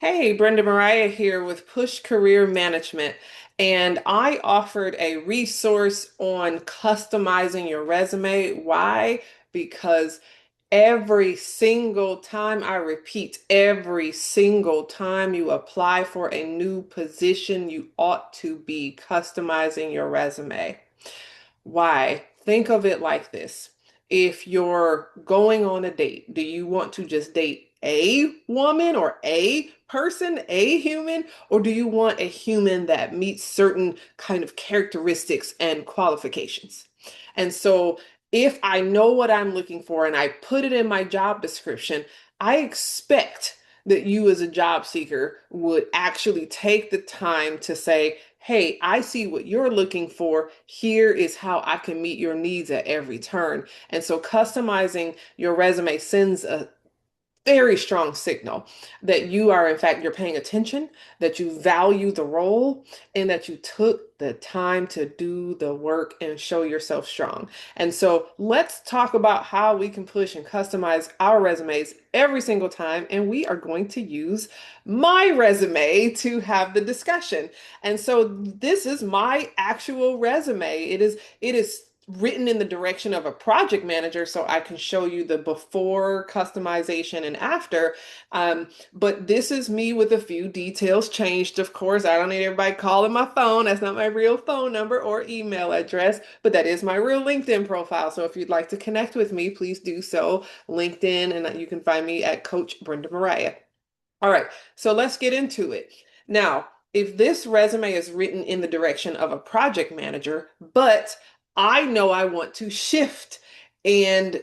Hey, Brenda Mariah here with Push Career Management, and I offered a resource on customizing your resume. Why? Because every single time, I repeat, every single time you apply for a new position, you ought to be customizing your resume. Why? Think of it like this. If you're going on a date, do you want to just date a woman or a person, a human, or do you want a human that meets certain kind of characteristics and qualifications? And so if I know what I'm looking for and I put it in my job description, I expect that you as a job seeker would actually take the time to say, hey, I see what you're looking for. Here is how I can meet your needs at every turn. And so customizing your resume sends a very strong signal that you are, in fact, you're paying attention, that you value the role, and that you took the time to do the work and show yourself strong. And so let's talk about how we can push and customize our resumes every single time. And we are going to use my resume to have the discussion. And so this is my actual resume. It is written in the direction of a project manager so I can show you the before customization and after. But this is me with a few details changed, of course. I don't need everybody calling my phone. That's not my real phone number or email address, but that is my real LinkedIn profile. So if you'd like to connect with me, please do so. LinkedIn, and you can find me at Coach Brenda Mariah. All right, so let's get into it. Now, if this resume is written in the direction of a project manager, but I know I want to shift and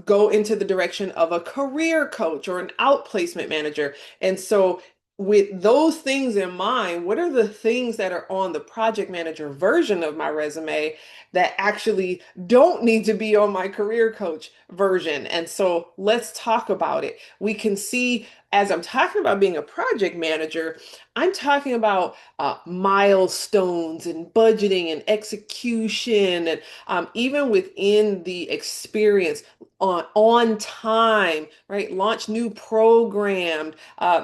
go into the direction of a career coach or an outplacement manager. And so, with those things in mind, what are the things that are on the project manager version of my resume that actually don't need to be on my career coach version? And so, let's talk about it. We can see as I'm talking about being a project manager, I'm talking about milestones and budgeting and execution, and even within the experience on time, right? Launch new program,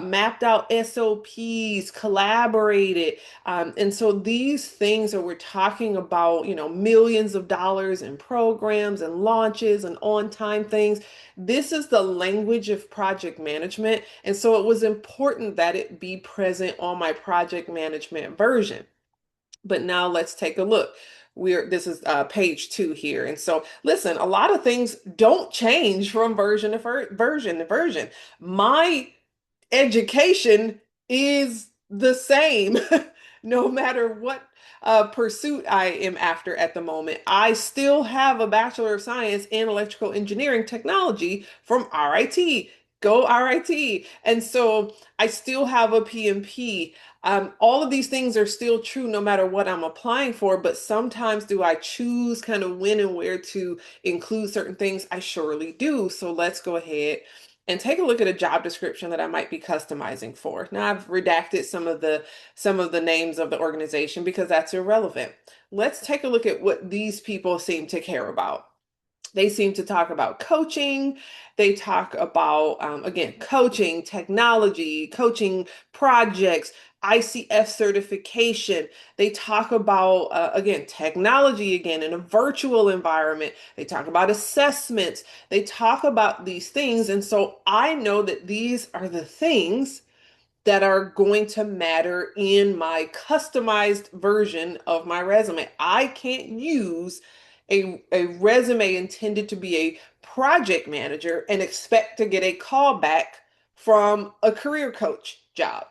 mapped out SOPs, collaborated, and so these things that we're talking about, millions of dollars in programs and launches and on time things. This is the language of project management. And so it was important that it be present on my project management version. But now let's take a look. This is page 2 here. And so listen, a lot of things don't change from version to version to version. My education is the same no matter what pursuit I am after at the moment. I still have a Bachelor of Science in Electrical Engineering Technology from RIT. Go RIT. And so I still have a PMP. All of these things are still true no matter what I'm applying for, but sometimes do I choose kind of when and where to include certain things? I surely do. So let's go ahead and take a look at a job description that I might be customizing for. Now I've redacted some of the names of the organization because that's irrelevant. Let's take a look at what these people seem to care about. They seem to talk about coaching. They talk about, again, coaching, technology, coaching projects, ICF certification. They talk about, again, technology again in a virtual environment. They talk about assessments. They talk about these things. And so I know that these are the things that are going to matter in my customized version of my resume. I can't use a resume intended to be a project manager and expect to get a call back from a career coach job.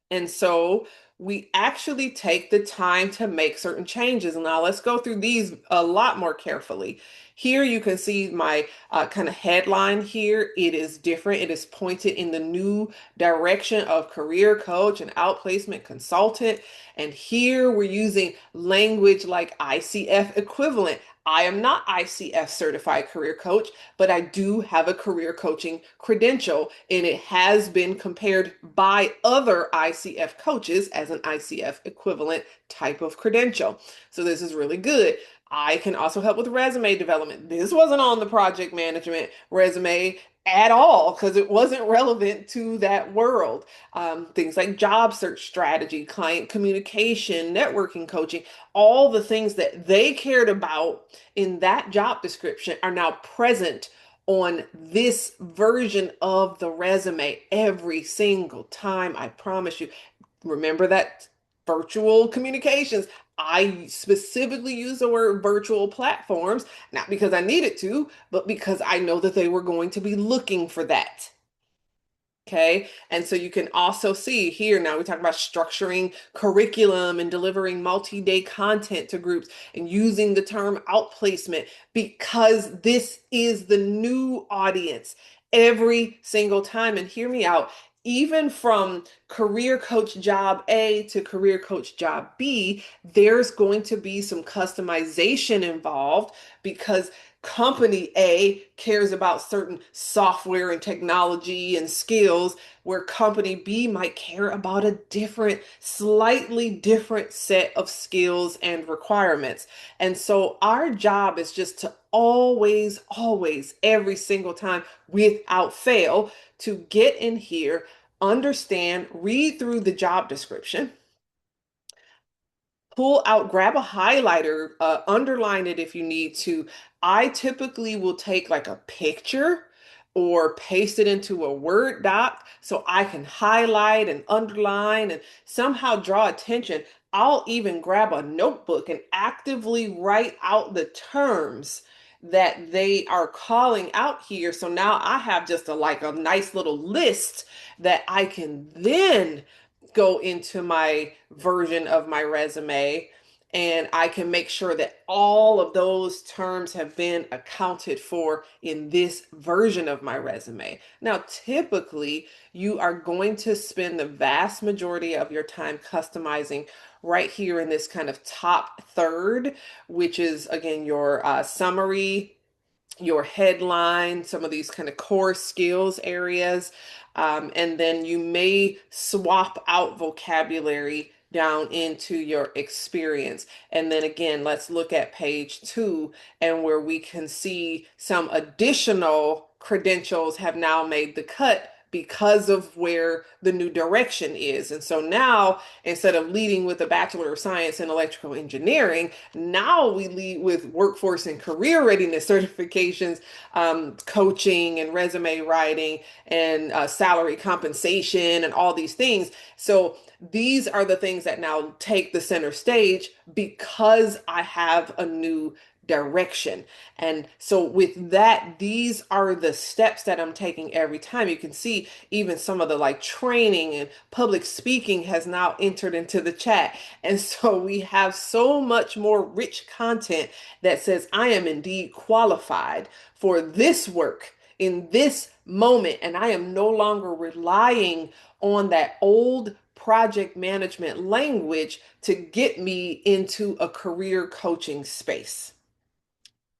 And so we actually take the time to make certain changes. And now let's go through these a lot more carefully. Here you can see my kind of headline here. It is different. It is pointed in the new direction of career coach and outplacement consultant. And here we're using language like ICF equivalent. I am not ICF certified career coach, but I do have a career coaching credential, and it has been compared by other ICF coaches as an ICF equivalent type of credential. So this is really good. I can also help with resume development. This wasn't on the project management resume at all because it wasn't relevant to that world. Things like job search strategy, client communication, networking coaching, all the things that they cared about in that job description are now present on this version of the resume every single time. I promise you. Remember that virtual communications. I specifically use the word virtual platforms, not because I needed to, but because I know that they were going to be looking for that. Okay. And so you can also see here now we talk about structuring curriculum and delivering multi-day content to groups and using the term outplacement because this is the new audience every single time. And hear me out. Even from career coach job A to career coach job B, there's going to be some customization involved because company A cares about certain software and technology and skills, where company B might care about a different, slightly different set of skills and requirements. And so our job is just to always, always, every single time without fail, to get in here, understand, read through the job description, pull out, grab a highlighter, underline it if you need to. I typically will take like a picture or paste it into a Word doc so I can highlight and underline and somehow draw attention. I'll even grab a notebook and actively write out the terms that they are calling out here. So now I have just a nice little list that I can then go into my version of my resume and I can make sure that all of those terms have been accounted for in this version of my resume. Now, typically, you are going to spend the vast majority of your time customizing right here in this kind of top third, which is again your summary, your headline, some of these kind of core skills areas. And then you may swap out vocabulary down into your experience. And then again, let's look at page 2 and where we can see some additional credentials have now made the cut because of where the new direction is. And so now, instead of leading with a Bachelor of Science in Electrical Engineering, now we lead with workforce and career readiness certifications, coaching and resume writing and salary compensation and all these things. So these are the things that now take the center stage because I have a new direction. And so with that, these are the steps that I'm taking every time. You can see even some of the like training and public speaking has now entered into the chat. And so we have so much more rich content that says I am indeed qualified for this work in this moment. And I am no longer relying on that old project management language to get me into a career coaching space.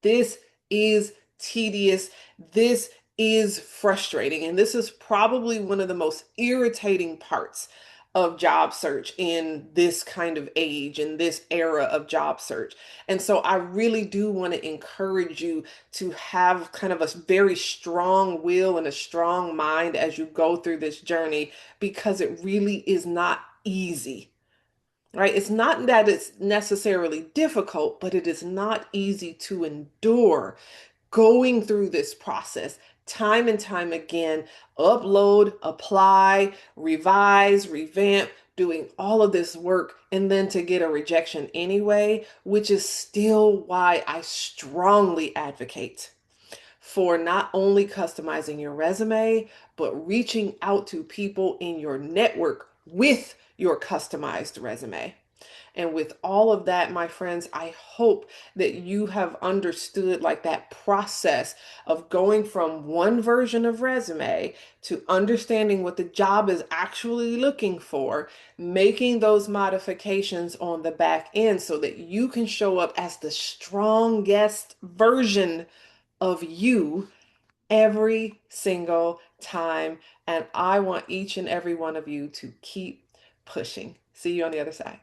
This is tedious. This is frustrating. And this is probably one of the most irritating parts of job search in this kind of age, in this era of job search. And so I really do want to encourage you to have kind of a very strong will and a strong mind as you go through this journey because it really is not easy. Right? It's not that it's necessarily difficult, but it is not easy to endure going through this process time and time again, upload, apply, revise, revamp, doing all of this work, and then to get a rejection anyway, which is still why I strongly advocate for not only customizing your resume, but reaching out to people in your network with your customized resume. And with all of that, my friends, I hope that you have understood like that process of going from one version of resume to understanding what the job is actually looking for, making those modifications on the back end so that you can show up as the strongest version of you every single time. And I want each and every one of you to keep pushing. See you on the other side.